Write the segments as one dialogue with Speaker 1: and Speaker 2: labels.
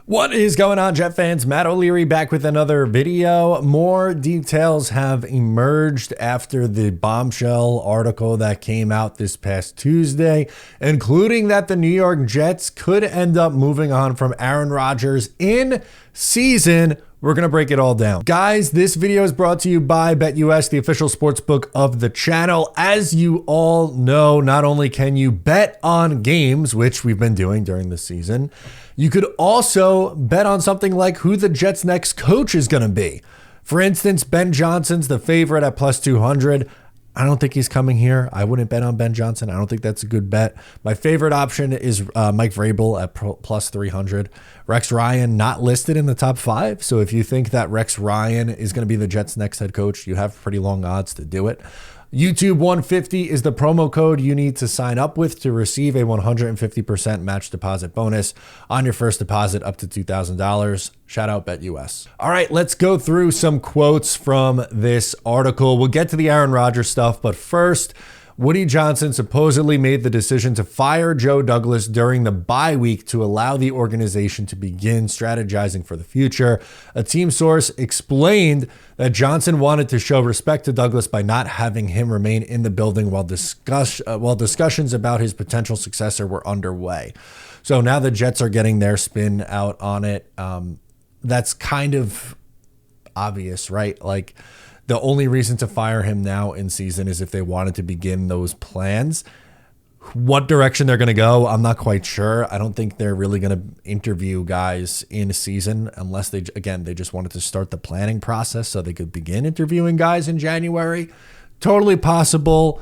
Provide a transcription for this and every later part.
Speaker 1: What is going on, Jet fans? Matt O'Leary back with another video. More details have emerged after the bombshell article that came out this past Tuesday, including that the New York Jets could end up moving on from Aaron Rodgers in season. We're going to break it all down. Guys, this video is brought to you by BetUS, the official sportsbook of the channel. As you all know, not only can you bet on games, which we've been doing during the season, you could also bet on something like who the Jets' next coach is going to be. For instance, Ben Johnson's the favorite at plus 200. I don't think he's coming here. I wouldn't bet on Ben Johnson. I don't think that's a good bet. My favorite option is Mike Vrabel at plus 300. Rex Ryan not listed in the top 5. So if you think that Rex Ryan is going to be the Jets' next head coach, you have pretty long odds to do it. YouTube 150 is the promo code you need to sign up with to receive a 150% match deposit bonus on your first deposit up to $2,000. Shout out BetUS. All right, let's go through some quotes from this article. We'll get to the Aaron Rodgers stuff, but first, Woody Johnson supposedly made the decision to fire Joe Douglas during the bye week to allow the organization to begin strategizing for the future. A team source explained that Johnson wanted to show respect to Douglas by not having him remain in the building while discussions about his potential successor were underway. So now the Jets are getting their spin out on it. That's kind of obvious, right? Like, the only reason to fire him now in season is if they wanted to begin those plans. What direction they're going to go, I'm not quite sure. I don't think they're really going to interview guys in season unless they just wanted to start the planning process so they could begin interviewing guys in January. Totally possible,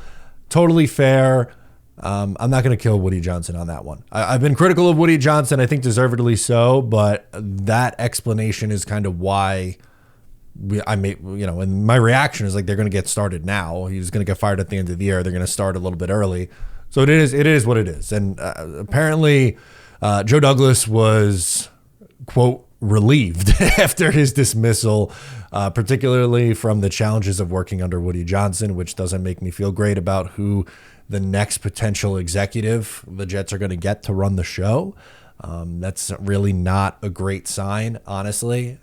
Speaker 1: totally fair. I'm not going to kill Woody Johnson on that one. I've been critical of Woody Johnson, I think deservedly so, but that explanation is kind of why and my reaction is like, they're going to get started now. He's going to get fired at the end of the year. They're going to start a little bit early. So it is what it is. And apparently Joe Douglas was, quote, relieved after his dismissal, particularly from the challenges of working under Woody Johnson, which doesn't make me feel great about who the next potential executive the Jets are going to get to run the show. That's really not a great sign, honestly.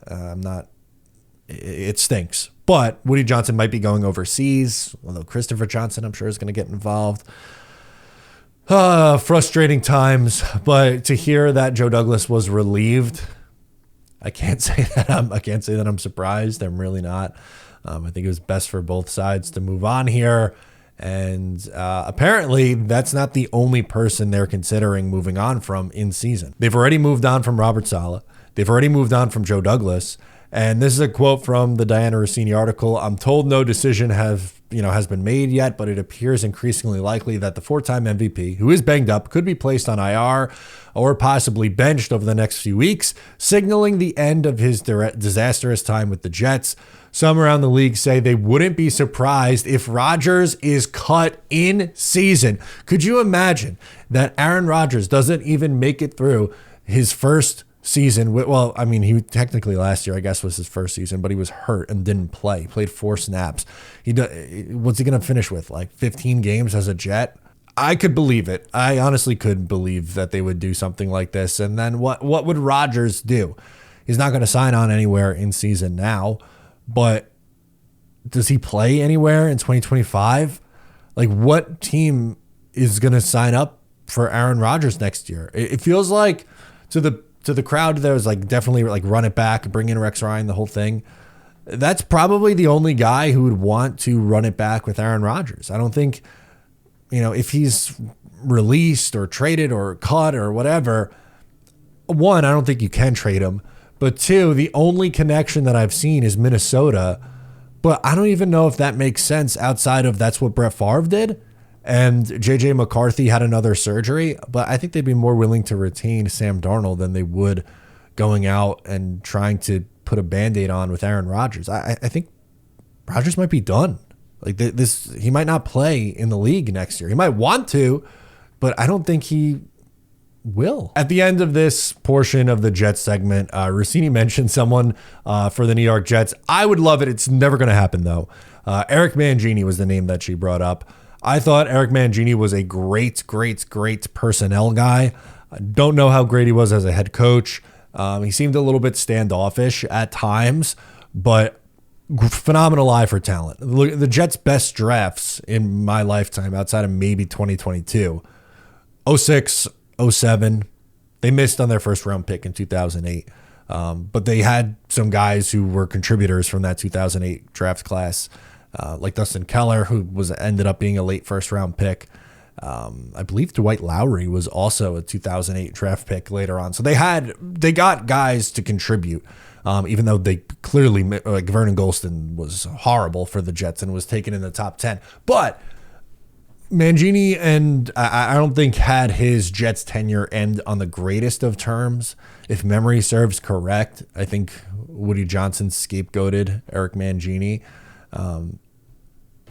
Speaker 1: It stinks. But Woody Johnson might be going overseas, although Christopher Johnson, I'm sure, is going to get involved. Frustrating times. But to hear that Joe Douglas was relieved, I can't say that I'm surprised. I'm really not. I think it was best for both sides to move on here. And apparently that's not the only person they're considering moving on from in season. They've already moved on from Robert Saleh. They've already moved on from Joe Douglas. And this is a quote from the Diana Rossini article. I'm told no decision has been made yet, but it appears increasingly likely that the 4-time MVP, who is banged up, could be placed on IR or possibly benched over the next few weeks, signaling the end of his disastrous time with the Jets. Some around the league say they wouldn't be surprised if Rodgers is cut in season. Could you imagine that Aaron Rodgers doesn't even make it through his first season? Well, I mean, he technically last year, I guess, was his first season, but he was hurt and didn't play. He played 4 snaps. What's he going to finish with? Like 15 games as a Jet? I could believe it. I honestly could believe that they would do something like this. And then what would Rodgers do? He's not going to sign on anywhere in season now, but does he play anywhere in 2025? Like, what team is going to sign up for Aaron Rodgers next year? It feels like to the crowd there was like, definitely like, run it back, bring in Rex Ryan, the whole thing. That's probably the only guy who would want to run it back with Aaron Rodgers. I don't think, if he's released or traded or cut or whatever, one, I don't think you can trade him. But two, the only connection that I've seen is Minnesota. But I don't even know if that makes sense outside of that's what Brett Favre did. And JJ McCarthy had another surgery, but I think they'd be more willing to retain Sam Darnold than they would going out and trying to put a Band-Aid on with Aaron Rodgers. I think Rodgers might be done. Like this, he might not play in the league next year. He might want to, but I don't think he will. At the end of this portion of the Jets segment, Rossini mentioned someone for the New York Jets. I would love it. It's never going to happen, though. Eric Mangini was the name that she brought up. I thought Eric Mangini was a great personnel guy. I don't know how great he was as a head coach. He seemed a little bit standoffish at times, but phenomenal eye for talent. Look, the Jets' best drafts in my lifetime, outside of maybe 2022, 06, 07. They missed on their first round pick in 2008. But they had some guys who were contributors from that 2008 draft class, like Dustin Keller, who ended up being a late first round pick. I believe Dwight Lowry was also a 2008 draft pick later on. So they got guys to contribute, even though they clearly, like Vernon Gholston was horrible for the Jets and was taken in the top 10. But Mangini, and I don't think had his Jets tenure end on the greatest of terms. If memory serves correct, I think Woody Johnson scapegoated Eric Mangini.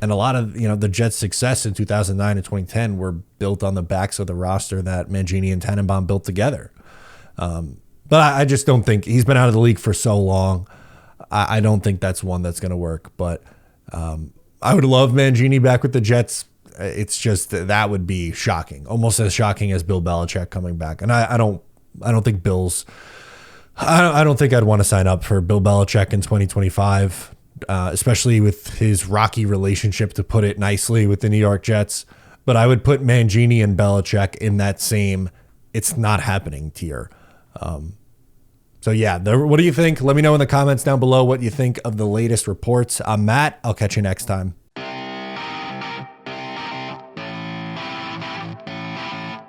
Speaker 1: And a lot of, the Jets' success in 2009 and 2010 were built on the backs of the roster that Mangini and Tannenbaum built together. But I just don't think he's been out of the league for so long. I don't think that's one that's going to work. But I would love Mangini back with the Jets. It's just that would be shocking, almost as shocking as Bill Belichick coming back. And I don't think I don't think I'd want to sign up for Bill Belichick in 2025. Especially with his rocky relationship, to put it nicely, with the New York Jets. But I would put Mangini and Belichick in that same "it's not happening" tier. So yeah, what do you think? Let me know in the comments down below what you think of the latest reports. I'm Matt. I'll catch you next time.